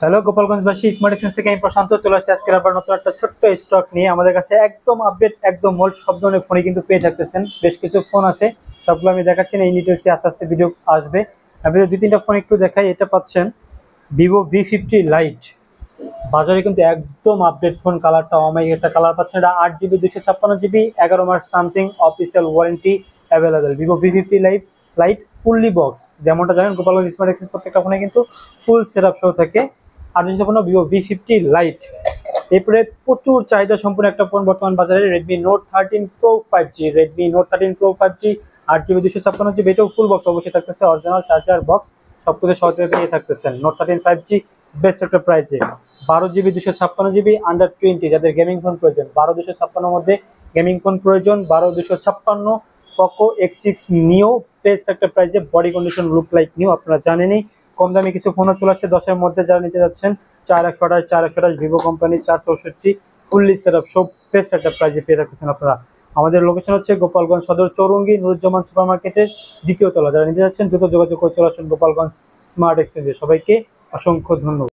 Hello গোপালগঞ্জবাসী, smart exchange থেকে আমি প্রশান্ত চলে আসছি আজকের আবার নতুন একটা ছোট্ট স্টক নিয়ে। আমাদের কাছে একদম আপডেট, একদম মোল্ড সব ধরনের ফোনই কিন্তু পেয়ে থাকতেছেন। বেশ কিছু ফোন আছে, সবগুলো আমি দেখাচ্ছি না, এই ডিটেলসে আস্তে আস্তে ভিডিও আসবে। আপনি দুই তিনটা ফোন একটু দেখাই। এটা পাচ্ছেন ভিভো V50 লাইট, বাজারে কিন্তু একদম আপডেট ফোন। কালারটা অমাইক একটা কালার পাচ্ছেন। এটা 8GB 256GB 11 মাস something official warranty available. Vivo V50 lite fully box, যেমনটা জানেন গোপালগঞ্জ স্মার্ট এক্সচেঞ্জ প্রত্যেকটা ফোনে কিন্তু ফুল সেটআপ সহ থাকে। আর যেটা ফোন ভিভো V50 লাইট। এরপরে প্রচুর চাহিদা সম্পূর্ণ একটা ফোন বর্তমান বাজারে, Redmi note 13 pro 5G। Redmi note 13 pro 5G 8GB 256GB, এটাও ফুল বক্স অবশ্যই থাকতেছে, অরিজিনাল চার্জার বক্স সবকিছু সহজে পেয়ে থাকতেছেন। নোট 13 5G বেস্ট একটা প্রাইসে 12GB 256GB আন্ডার 20, যাদের গেমিং ফোন প্রয়োজন 12 256 মধ্যে গেমিং ফোন প্রয়োজন 12 256 পোকো X6 নিও বেস্ট একটা প্রাইসে, body condition look like new. আপনারা জানেনই কম দামি কিছু ফোনও চলে আসছে 10-এর মধ্যে, যারা নিতে যাচ্ছেন 4128 ভিভো কোম্পানি 464 ফুললি সেটআপ সব বেস্ট একটা প্রাইসে পেয়ে থাকতেছেন আপনারা। আমাদের লোকেশন হচ্ছে গোপালগঞ্জ সদর চৌরঙ্গি নুরুজ্জামান সুপার মার্কেটের দ্বিতীয় তলা। যারা নিতে যাচ্ছেন দ্রুত যোগাযোগ করে চলে আসুন গোপালগঞ্জ স্মার্ট এক্সচেঞ্জে। সবাইকে অসংখ্য ধন্যবাদ।